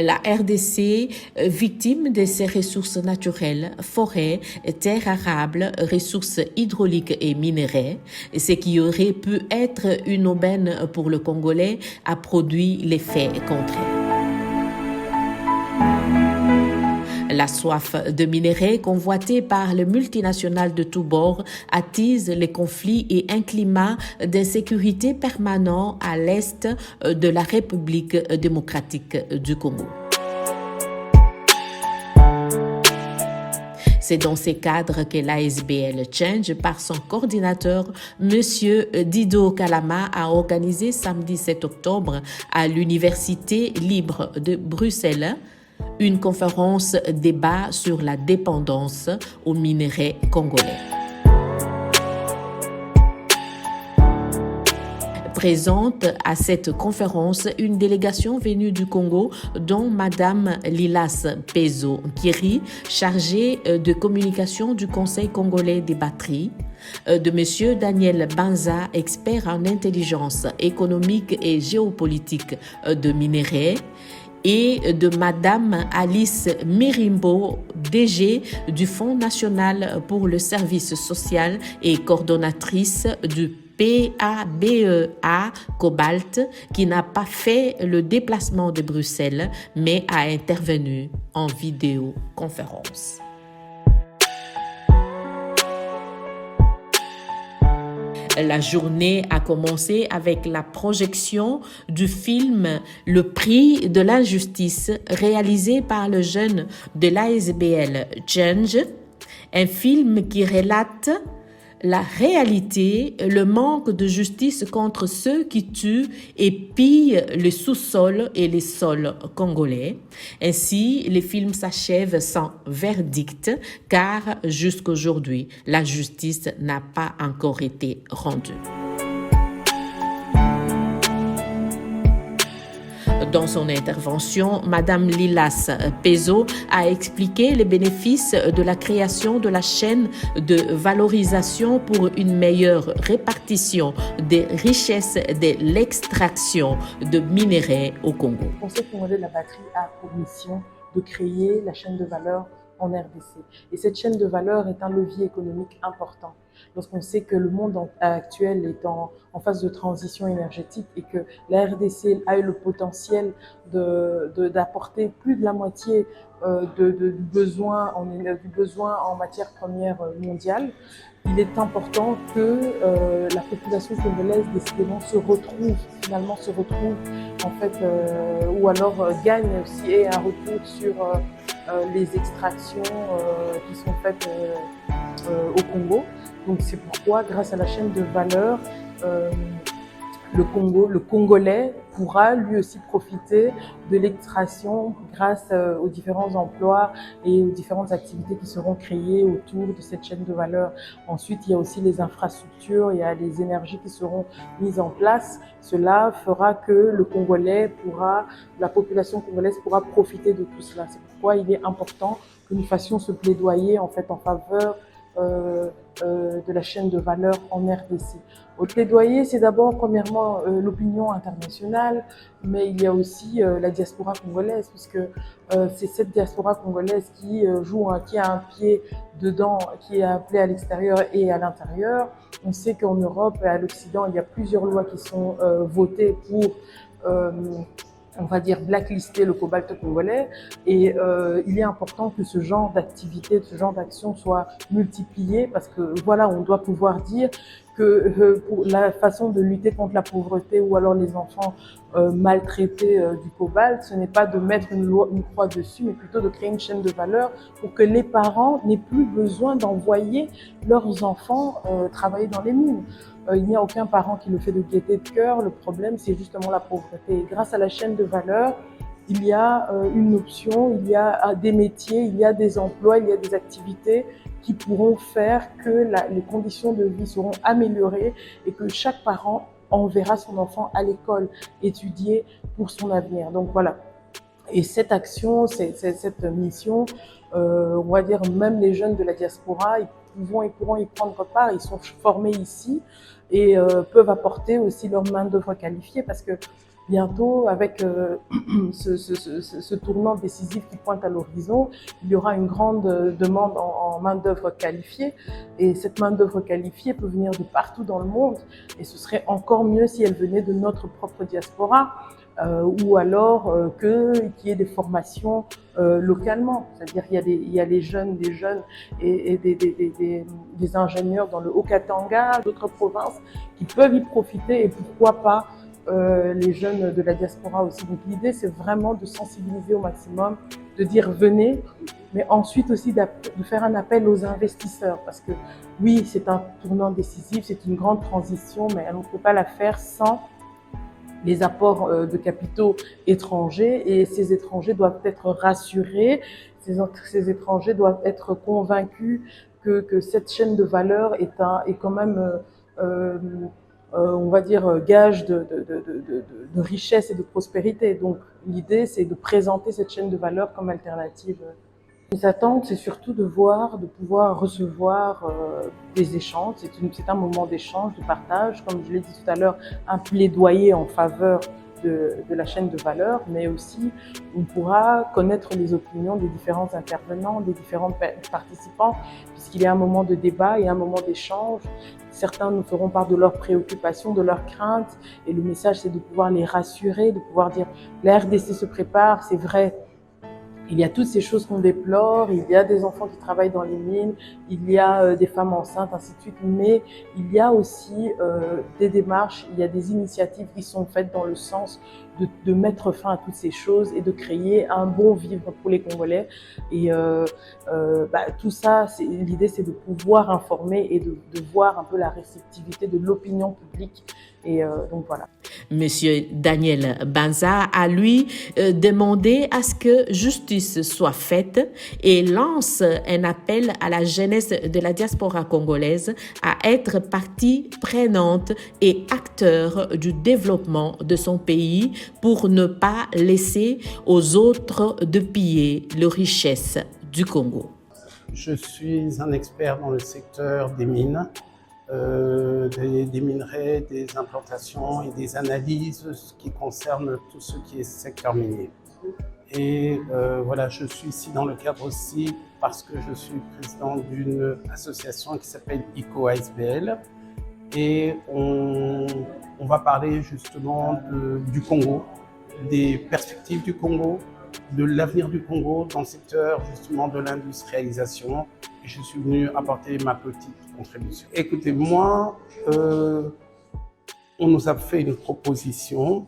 La RDC, victime de ses ressources naturelles, forêts, terres arables, ressources hydrauliques et minéraux, ce qui aurait pu être une aubaine pour le Congolais, a produit l'effet contraire. La soif de minerais convoitée par les multinationales de tous bords attise les conflits et un climat d'insécurité permanent à l'est de la République démocratique du Congo. C'est dans ces cadres que l'ASBL Change, par son coordinateur, M. Dido Kalama, a organisé samedi 7 octobre à l'Université libre de Bruxelles une conférence débat sur la dépendance aux minerais congolais. Présente à cette conférence une délégation venue du Congo dont Madame Lilas Pezo Kiri, chargée de communication du Conseil congolais des batteries, de Monsieur Daniel Banza, expert en intelligence économique et géopolitique de minerais, et de Madame Alice Mirimbo, DG du Fonds national pour le service social et coordonnatrice du PABEA Cobalt, qui n'a pas fait le déplacement de Bruxelles, mais a intervenu en vidéoconférence. La journée a commencé avec la projection du film Le prix de l'injustice, réalisé par le jeune de l'ASBL Change, un film qui relate la réalité, le manque de justice contre ceux qui tuent et pillent le sous-sol et les sols congolais. Ainsi, le film s'achève sans verdict, car jusqu'aujourd'hui, la justice n'a pas encore été rendue. Dans son intervention, Madame Lilas Pezo a expliqué les bénéfices de la création de la chaîne de valorisation pour une meilleure répartition des richesses de l'extraction de minerais au Congo. Le Conseil congolais de la batterie a pour mission de créer la chaîne de valeur en RDC. Et cette chaîne de valeur est un levier économique important. Lorsqu'on sait que le monde actuel est en phase de transition énergétique et que la RDC a eu le potentiel d'apporter plus de la moitié du besoin en matières premières mondiales, il est important que la population congolaise décidément se retrouve en fait, ou alors gagne aussi et un retour sur les extractions qui sont faites au Congo. Donc c'est pourquoi, grâce à la chaîne de valeur, le Congolais pourra lui aussi profiter de l'extraction grâce aux différents emplois et aux différentes activités qui seront créées autour de cette chaîne de valeur. Ensuite, il y a aussi les infrastructures, il y a les énergies qui seront mises en place. Cela fera que la population congolaise pourra profiter de tout cela. C'est pourquoi il est important que nous fassions ce plaidoyer en fait en faveur de la chaîne de valeur en RDC. Au plaidoyer, c'est d'abord premièrement l'opinion internationale, mais il y a aussi la diaspora congolaise, puisque c'est cette diaspora congolaise qui qui a un pied dedans, qui est appelée à l'extérieur et à l'intérieur. On sait qu'en Europe et à l'Occident, il y a plusieurs lois qui sont votées pour on va dire blacklister le cobalt congolais, et il est important que ce genre d'activité, ce genre d'action soit multiplié, parce que voilà, on doit pouvoir dire que pour la façon de lutter contre la pauvreté ou alors les enfants maltraités du cobalt, ce n'est pas de mettre une croix dessus, mais plutôt de créer une chaîne de valeur pour que les parents n'aient plus besoin d'envoyer leurs enfants travailler dans les mines. Il n'y a aucun parent qui le fait de gaieté de cœur. Le problème, c'est justement la pauvreté. Et grâce à la chaîne de valeur, il y a une option, il y a des métiers, il y a des emplois, il y a des activités qui pourront faire que les conditions de vie seront améliorées et que chaque parent enverra son enfant à l'école étudier pour son avenir. Donc voilà. Et cette action, cette mission, on va dire même les jeunes de la diaspora, ils pourront y prendre part. Ils sont formés ici et peuvent apporter aussi leur main-d'œuvre qualifiée, parce que bientôt, avec ce tournant décisif qui pointe à l'horizon, il y aura une grande demande en main-d'œuvre qualifiée. Et cette main-d'œuvre qualifiée peut venir de partout dans le monde. Et ce serait encore mieux si elle venait de notre propre diaspora. Ou alors qu'il y ait des formations localement. C'est-à-dire il y a des jeunes et des ingénieurs dans le Haut-Katanga, d'autres provinces qui peuvent y profiter et pourquoi pas les jeunes de la diaspora aussi. Donc l'idée c'est vraiment de sensibiliser au maximum, de dire venez, mais ensuite aussi de faire un appel aux investisseurs parce que oui c'est un tournant décisif, c'est une grande transition, mais on ne peut pas la faire sans les apports de capitaux étrangers et ces étrangers doivent être rassurés, ces étrangers doivent être convaincus que cette chaîne de valeur est quand même, on va dire, gage de richesse et de prospérité. Donc l'idée c'est de présenter cette chaîne de valeur comme alternative. Les attentes, c'est surtout de pouvoir recevoir des échanges. C'est un moment d'échange, de partage, comme je l'ai dit tout à l'heure, un plaidoyer en faveur de la chaîne de valeur, mais aussi on pourra connaître les opinions des différents intervenants, des différents participants, puisqu'il y a un moment de débat et un moment d'échange. Certains nous feront part de leurs préoccupations, de leurs craintes, et le message c'est de pouvoir les rassurer, de pouvoir dire la RDC se prépare, c'est vrai. Il y a toutes ces choses qu'on déplore, il y a des enfants qui travaillent dans les mines, il y a des femmes enceintes, ainsi de suite, mais il y a aussi des démarches, il y a des initiatives qui sont faites dans le sens de mettre fin à toutes ces choses et de créer un bon vivre pour les Congolais. Et tout ça, l'idée c'est de pouvoir informer et de voir un peu la réceptivité de l'opinion publique. Et donc voilà. Monsieur Daniel Banza a lui demandé à ce que justice soit faite et lance un appel à la jeunesse de la diaspora congolaise à être partie prenante et acteur du développement de son pays pour ne pas laisser aux autres de piller les richesses du Congo. Je suis un expert dans le secteur des mines. Des minerais, des implantations et des analyses qui concernent tout ce qui est secteur minier. Et voilà, je suis ici dans le cadre aussi parce que je suis président d'une association qui s'appelle ICO-ASBL et on va parler justement du Congo, des perspectives du Congo, de l'avenir du Congo dans le secteur justement de l'industrialisation. Et je suis venu apporter ma petite contribution. Écoutez, moi, on nous a fait une proposition.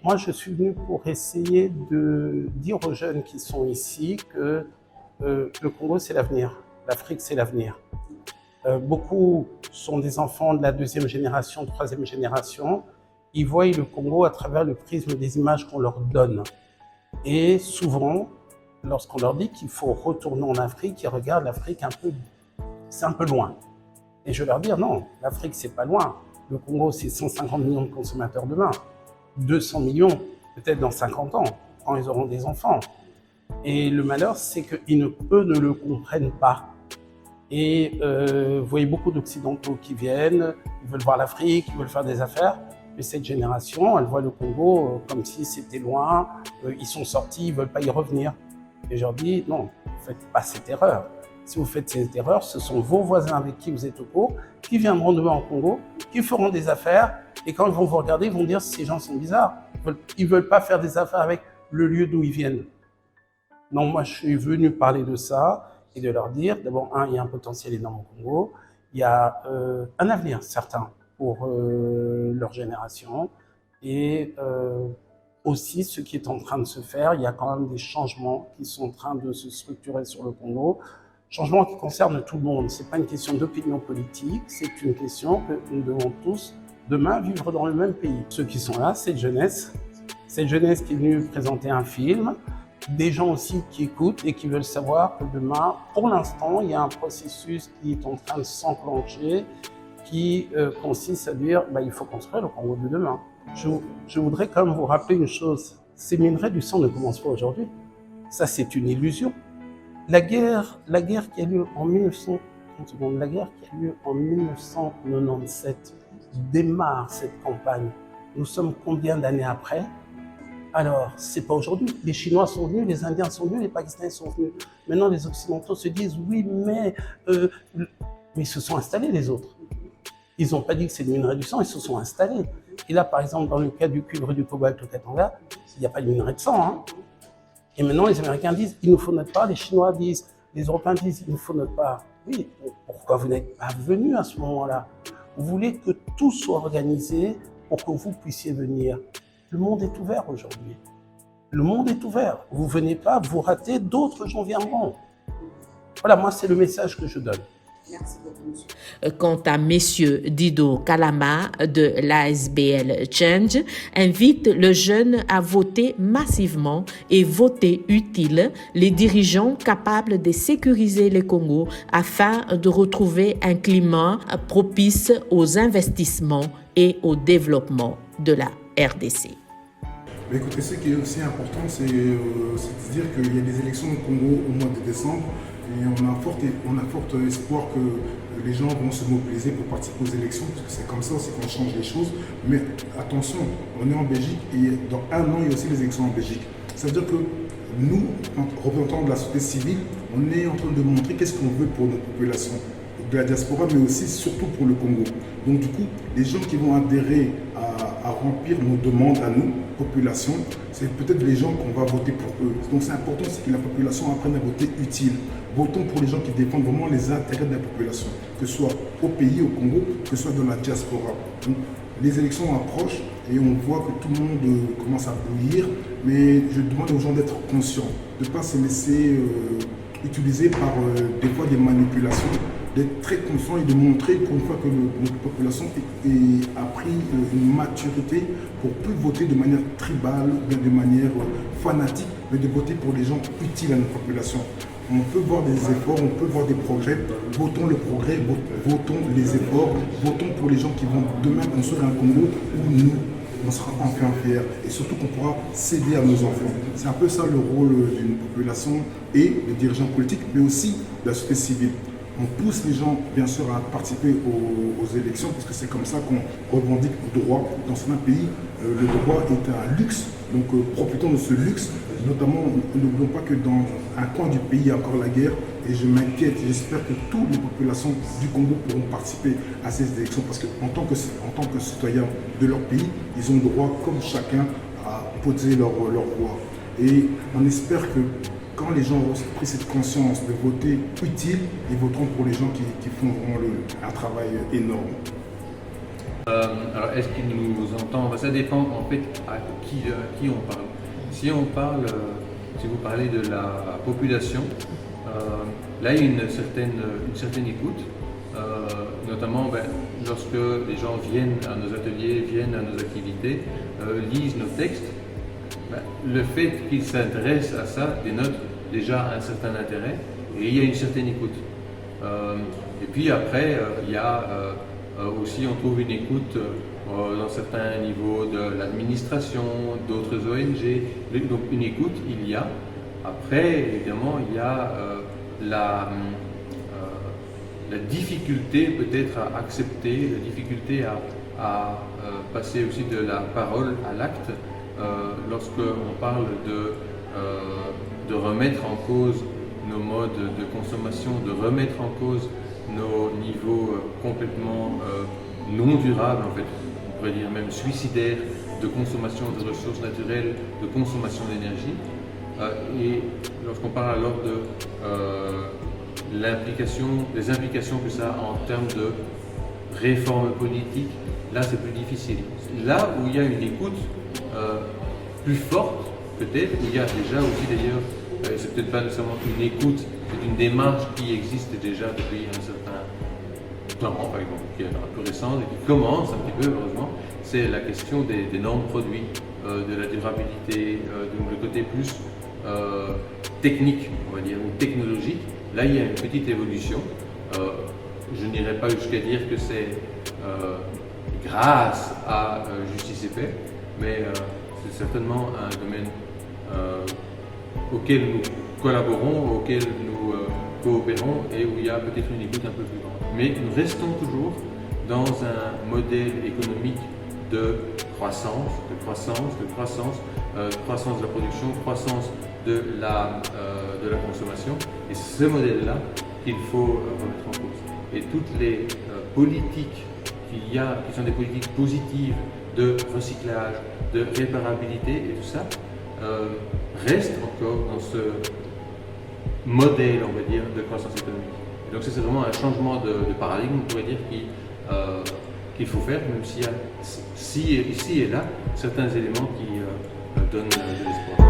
Moi, je suis venu pour essayer de dire aux jeunes qui sont ici que le Congo, c'est l'avenir. L'Afrique, c'est l'avenir. Beaucoup sont des enfants de la deuxième génération, troisième génération. Ils voient le Congo à travers le prisme des images qu'on leur donne. Et souvent, lorsqu'on leur dit qu'il faut retourner en Afrique, ils regardent l'Afrique c'est un peu loin. Et je leur dis non, l'Afrique c'est pas loin. Le Congo c'est 150 millions de consommateurs demain, 200 millions peut-être dans 50 ans, quand ils auront des enfants. Et le malheur c'est qu'eux ne le comprennent pas. Et vous voyez beaucoup d'Occidentaux qui viennent, ils veulent voir l'Afrique, ils veulent faire des affaires. Mais cette génération, elle voit le Congo comme si c'était loin, ils sont sortis, ils ne veulent pas y revenir. Et je leur dis, non, ne faites pas cette erreur. Si vous faites cette erreur, ce sont vos voisins avec qui vous êtes au cours, qui viendront demain au Congo, qui feront des affaires, et quand ils vont vous regarder, ils vont dire, ces gens sont bizarres. Ils ne veulent pas faire des affaires avec le lieu d'où ils viennent. Non, moi, je suis venu parler de ça et de leur dire, d'abord, il y a un potentiel énorme au Congo, il y a un avenir certain pour leur génération et aussi ce qui est en train de se faire. Il y a quand même des changements qui sont en train de se structurer sur le Congo, changements qui concernent tout le monde. Ce n'est pas une question d'opinion politique, c'est une question que nous devons tous demain vivre dans le même pays. Ceux qui sont là, cette jeunesse qui est venue présenter un film, des gens aussi qui écoutent et qui veulent savoir que demain, pour l'instant, il y a un processus qui est en train de s'enclencher qui consiste à dire il faut construire le Congo de demain. Je voudrais quand même vous rappeler une chose, ces minerais du sang ne commencent pas aujourd'hui. Ça, c'est une illusion. La guerre qui a lieu en 1997 démarre cette campagne. Nous sommes combien d'années après? Alors, c'est pas aujourd'hui. Les Chinois sont venus, les Indiens sont venus, les Pakistanais sont venus. Maintenant, les Occidentaux se disent oui, mais ils se sont installés, les autres. Ils n'ont pas dit que c'est le minerai du sang, ils se sont installés. Et là, par exemple, dans le cas du cuivre, du cobalt au Katanga, il n'y a pas de minerai de sang. Hein. Et maintenant, les Américains disent il nous faut notre part, les Chinois disent, les Européens disent il nous faut notre part. Oui, pourquoi vous n'êtes pas venus à ce moment-là? Vous voulez que tout soit organisé pour que vous puissiez venir. Le monde est ouvert aujourd'hui. Le monde est ouvert. Vous ne venez pas, vous ratez, d'autres gens viendront. Voilà, moi, c'est le message que je donne. Merci beaucoup, monsieur. Quant à messieurs Dido Kalama de l'ASBL Change, invite le jeune à voter massivement et voter utile les dirigeants capables de sécuriser le Congo afin de retrouver un climat propice aux investissements et au développement de la RDC. Mais écoutez, ce qui est aussi important, c'est de se dire qu'il y a des élections au Congo au mois de décembre et on a fort espoir que les gens vont se mobiliser pour participer aux élections parce que c'est comme ça aussi qu'on change les choses. Mais attention, on est en Belgique et dans un an, il y a aussi les élections en Belgique. Ça veut dire que nous, représentants de la société civile, on est en train de montrer qu'est-ce qu'on veut pour notre population de la diaspora, mais aussi surtout pour le Congo. Donc du coup, les gens qui vont adhérer à remplir nos demandes à nous, population, c'est peut-être les gens qu'on va voter pour eux. Donc c'est important, c'est que la population apprenne à voter utile. Votons pour les gens qui défendent vraiment les intérêts de la population, que ce soit au pays, au Congo, que ce soit dans la diaspora. Donc, les élections approchent et on voit que tout le monde commence à bouillir, mais je demande aux gens d'être conscients, de ne pas se laisser utilisé par des fois des manipulations, d'être très conscient et de montrer qu'une fois que notre population a pris une maturité pour plus voter de manière tribale, de manière fanatique, mais de voter pour les gens utiles à notre population. On peut voir des efforts, on peut voir des progrès. Votons le progrès, votons les efforts, votons pour les gens qui vont demain construire un Congo où nous, on sera enfin fiers et surtout qu'on pourra céder à nos enfants. C'est un peu ça le rôle d'une population et des dirigeants politiques, mais aussi de la société civile. On pousse les gens, bien sûr, à participer aux élections parce que c'est comme ça qu'on revendique le droit. Dans certains pays, le droit est un luxe, donc profitons de ce luxe. Notamment, n'oublions pas que dans un coin du pays, il y a encore la guerre et je m'inquiète, j'espère que toutes les populations du Congo pourront participer à ces élections parce qu'en tant que citoyens de leur pays, ils ont droit, comme chacun, à poser leur voix. Et on espère que quand les gens auront pris cette conscience de voter utile, ils voteront pour les gens qui font vraiment un travail énorme. Alors, est-ce qu'il nous entend? Ça dépend en fait à qui on parle. Si vous parlez de la population, là il y a une certaine écoute, notamment lorsque les gens viennent à nos ateliers, viennent à nos activités, lisent nos textes. Le fait qu'ils s'intéressent à ça dénote déjà un certain intérêt et il y a une certaine écoute. Et puis après, il y a aussi, on trouve une écoute dans certains niveaux de l'administration, d'autres ONG. Donc une écoute, il y a. Après, évidemment, il y a la difficulté peut-être à accepter, la difficulté à passer aussi de la parole à l'acte. Lorsqu'on parle de remettre en cause nos modes de consommation, de remettre en cause nos niveaux complètement non durables, en fait, on pourrait dire même suicidaires, de consommation de ressources naturelles, de consommation d'énergie. Et lorsqu'on parle alors de des implications que ça a en termes de réforme politique, là c'est plus difficile. Là où il y a une écoute plus forte, peut-être, où il y a déjà aussi d'ailleurs, c'est peut-être pas nécessairement une écoute, c'est une démarche qui existe déjà depuis un certain temps, par exemple, qui est un peu récente et qui commence un petit peu, heureusement, c'est la question des normes produits, de la durabilité, donc le côté plus technique, on va dire, ou technologique. Là, il y a une petite évolution. Je n'irai pas jusqu'à dire que c'est grâce à Justice et Paix, mais c'est certainement un domaine auquel nous collaborons, auquel nous coopérons et où il y a peut-être une écoute un peu plus grande. Mais nous restons toujours dans un modèle économique de croissance, croissance de la production, croissance de la consommation. Et c'est ce modèle-là qu'il faut remettre en cause. Et toutes les politiques qui sont des politiques positives de recyclage, de réparabilité et tout ça, restent encore dans ce modèle, on va dire, de croissance économique. Et donc ça, c'est vraiment un changement de paradigme, on pourrait dire, qu'il faut faire, même s'il y a ici et là certains éléments qui donnent de l'espoir.